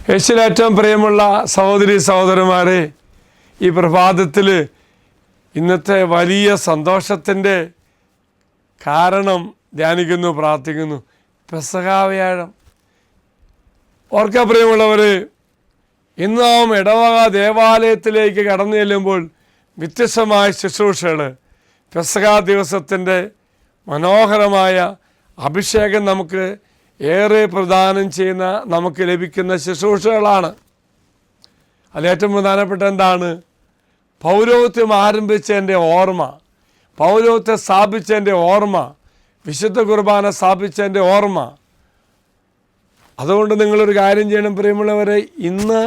യേശുവിൽ ഏറ്റവും പ്രിയമുള്ള സഹോദരി സഹോദരന്മാരെ, ഈ പ്രഭാതത്തിൽ ഇന്നത്തെ വലിയ സന്തോഷത്തിൻ്റെ കാരണം ധ്യാനിക്കുന്നു, പ്രാർത്ഥിക്കുന്നു. പെസഹ വ്യാഴം. ഓർക്ക പ്രിയമുള്ളവർ, ഇന്ന് നാം ഇടവക ദേവാലയത്തിലേക്ക് കടന്നു ചെല്ലുമ്പോൾ വ്യത്യസ്തമായ ശുശ്രൂഷകൾ, പെസഹ ദിവസത്തിൻ്റെ മനോഹരമായ അഭിഷേകം നമുക്ക് ഏറെ പ്രദാനം ചെയ്യുന്ന, നമുക്ക് ലഭിക്കുന്ന ശുശ്രൂഷകളാണ്. അതിലേറ്റവും പ്രധാനപ്പെട്ട എന്താണ്? പൗരോഹിത്യം ആരംഭിച്ചതിൻ്റെ ഓർമ്മ, പൗരോഹിത്യം സ്ഥാപിച്ചതിൻ്റെ ഓർമ്മ, വിശുദ്ധ കുർബാന സ്ഥാപിച്ചതിൻ്റെ ഓർമ്മ. അതുകൊണ്ട് നിങ്ങളൊരു കാര്യം ചെയ്യണം പ്രിയമുള്ളവരെ, ഇന്ന്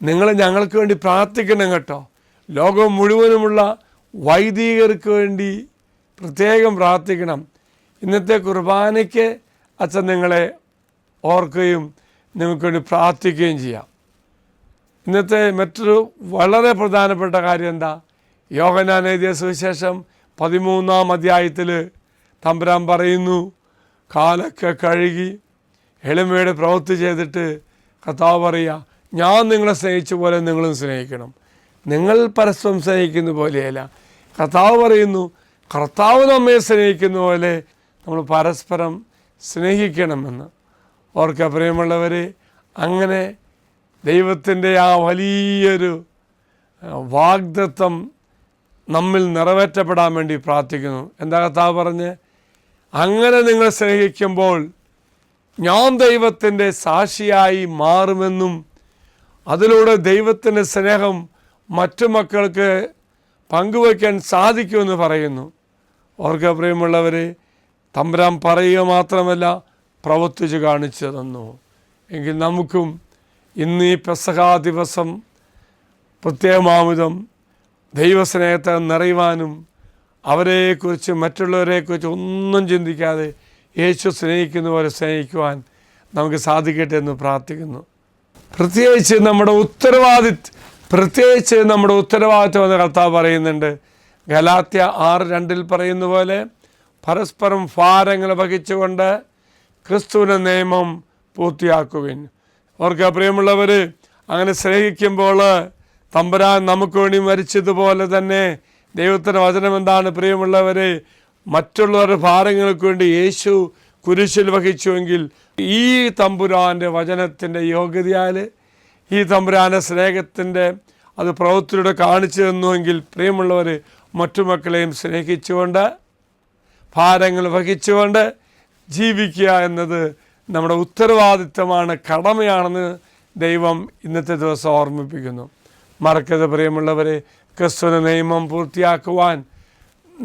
നിങ്ങൾ ഞങ്ങൾക്ക് വേണ്ടി പ്രാർത്ഥിക്കണം കേട്ടോ. ലോകം മുഴുവനുമുള്ള വൈദികർക്ക് വേണ്ടി പ്രത്യേകം പ്രാർത്ഥിക്കണം. ഇന്നത്തെ കുർബാനയ്ക്ക് അച്ഛൻ നിങ്ങളെ ഓർക്കുകയും നിങ്ങൾക്ക് വേണ്ടി പ്രാർത്ഥിക്കുകയും ചെയ്യാം. ഇന്നത്തെ മറ്റൊരു വളരെ പ്രധാനപ്പെട്ട കാര്യം എന്താ? യോഹന്നാൻ എഴുതിയ സുവിശേഷം 13-ാം അധ്യായത്തിൽ തമ്പുരാൻ പറയുന്നു, കാലൊക്കെ കഴുകി എളിമയുടെ പ്രവൃത്തി ചെയ്തിട്ട് കർത്താവ് പറയുക, ഞാൻ നിങ്ങളെ സ്നേഹിച്ച പോലെ നിങ്ങളും സ്നേഹിക്കണം. നിങ്ങൾ പരസ്പരം സ്നേഹിക്കുന്ന പോലെയല്ല. കർത്താവ് പറയുന്നു, കർത്താവ് നമ്മെ സ്നേഹിക്കുന്ന പോലെ നമ്മൾ പരസ്പരം സ്നേഹിക്കണമെന്ന്. ഓർക്കുക പ്രിയമുള്ളവരെ, അങ്ങനെ ദൈവത്തിൻ്റെ ആ വലിയൊരു വാഗ്ദത്തം നമ്മിൽ നിറവേറ്റപ്പെടാൻ വേണ്ടി പ്രാർത്ഥിക്കുന്നു. എന്താ കർത്താവ് പറഞ്ഞ്? അങ്ങനെ നിങ്ങൾ സ്നേഹിക്കുമ്പോൾ ഞാൻ ദൈവത്തിൻ്റെ സാക്ഷിയായി മാറുമെന്നും അതിലൂടെ ദൈവത്തിൻ്റെ സ്നേഹം മറ്റു മക്കൾക്ക് പങ്കുവയ്ക്കാൻ സാധിക്കുമെന്ന് പറയുന്നു. ഓർക്കുക പ്രിയമുള്ളവരെ, തമ്പുരാൻ പറയുക മാത്രമല്ല പ്രവർത്തിച്ച് കാണിച്ചു തന്നു. എങ്കിൽ നമുക്കും ഇന്ന് ഈ പെസഹ ദിവസം പ്രത്യേകമാവിധം ദൈവസ്നേഹത്തെ നിറയുവാനും അവരെക്കുറിച്ച് മറ്റുള്ളവരെക്കുറിച്ച് ഒന്നും ചിന്തിക്കാതെ യേശു സ്നേഹിക്കുന്ന പോലെ സ്നേഹിക്കുവാൻ നമുക്ക് സാധിക്കട്ടെ എന്ന് പ്രാർത്ഥിക്കുന്നു. പ്രത്യേകിച്ച് നമ്മുടെ ഉത്തരവാദിത്വം എന്ന് കർത്താവ് പറയുന്നുണ്ട്. ഗലാത്യ 6:2 പറയുന്ന പോലെ പരസ്പരം ഭാരങ്ങൾ വഹിച്ചുകൊണ്ട് ക്രിസ്തുവിൻ്റെ നിയമം പൂർത്തിയാക്കുവിൻ. ഓർക്കുക പ്രിയമുള്ളവർ, അങ്ങനെ സ്നേഹിക്കുമ്പോൾ തമ്പുരാൻ നമുക്ക് വേണ്ടി മരിച്ചതുപോലെ തന്നെ ദൈവത്തിൻ്റെ വചനം എന്താണ് പ്രിയമുള്ളവർ? മറ്റുള്ളവരുടെ ഭാരങ്ങൾക്ക് വേണ്ടി യേശു കുരിശിൽ വഹിച്ചുവെങ്കിൽ ഈ തമ്പുരാൻ്റെ വചനത്തിൻ്റെ യോഗ്യതയാൽ, ഈ തമ്പുരാൻ്റെ സ്നേഹത്തിൻ്റെ അത് പ്രവൃത്തിയിലൂടെ കാണിച്ചു തന്നുവെങ്കിൽ പ്രിയമുള്ളവർ, മറ്റു മക്കളെയും സ്നേഹിച്ചുകൊണ്ട് ഭാരങ്ങൾ വഹിച്ചുകൊണ്ട് ജീവിക്കുക എന്നത് നമ്മുടെ ഉത്തരവാദിത്തമാണ്, കടമയാണെന്ന് ദൈവം ഇന്നത്തെ ദിവസം ഓർമ്മിപ്പിക്കുന്നു. മറക്കരുത് പ്രിയമുള്ളവരെ, ക്രിസ്തുവിൻ്റെ നിയമം പൂർത്തിയാക്കുവാൻ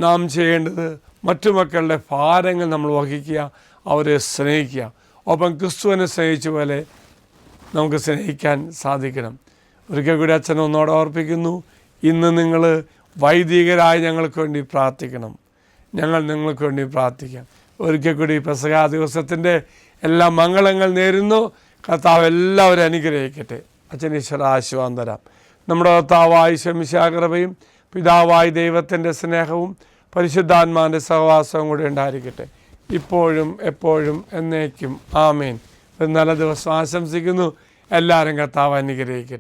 നാം ചെയ്യേണ്ടത് മറ്റു മക്കളുടെ ഭാരങ്ങൾ നമ്മൾ വഹിക്കുക, അവരെ സ്നേഹിക്കുക. ഒപ്പം ക്രിസ്തുവിനെ സ്നേഹിച്ച പോലെ നമുക്ക് സ്നേഹിക്കാൻ സാധിക്കണം. ഒരിക്കൽ കൂടി അച്ഛൻ ഒന്നോടെ ഓർപ്പിക്കുന്നു, ഇന്ന് നിങ്ങൾ വൈദികരായി ഞങ്ങൾക്ക് വേണ്ടി പ്രാർത്ഥിക്കണം. ഞങ്ങൾ നിങ്ങൾക്ക് വേണ്ടി പ്രാർത്ഥിക്കാം. ഒരിക്കൽ കൂടി പെസഹ ദിവസത്തിൻ്റെ എല്ലാ മംഗളങ്ങൾ നേരുന്നു. കർത്താവ് എല്ലാവരും അനുഗ്രഹിക്കട്ടെ. അച്ഛൻ ഈശ്വര ആശീർവാദം തരാം. നമ്മുടെ കർത്താവായ ശമിശിഹാ കൃപയും പിതാവായ ദൈവത്തിൻ്റെ സ്നേഹവും പരിശുദ്ധാത്മാവിൻ്റെ സഹവാസവും കൂടി ഉണ്ടായിരിക്കട്ടെ, ഇപ്പോഴും എപ്പോഴും എന്നേക്കും. ആമേൻ. ഒരു നല്ല ദിവസം ആശംസിക്കുന്നു. എല്ലാവരും കർത്താവ് അനുഗ്രഹിക്കട്ടെ.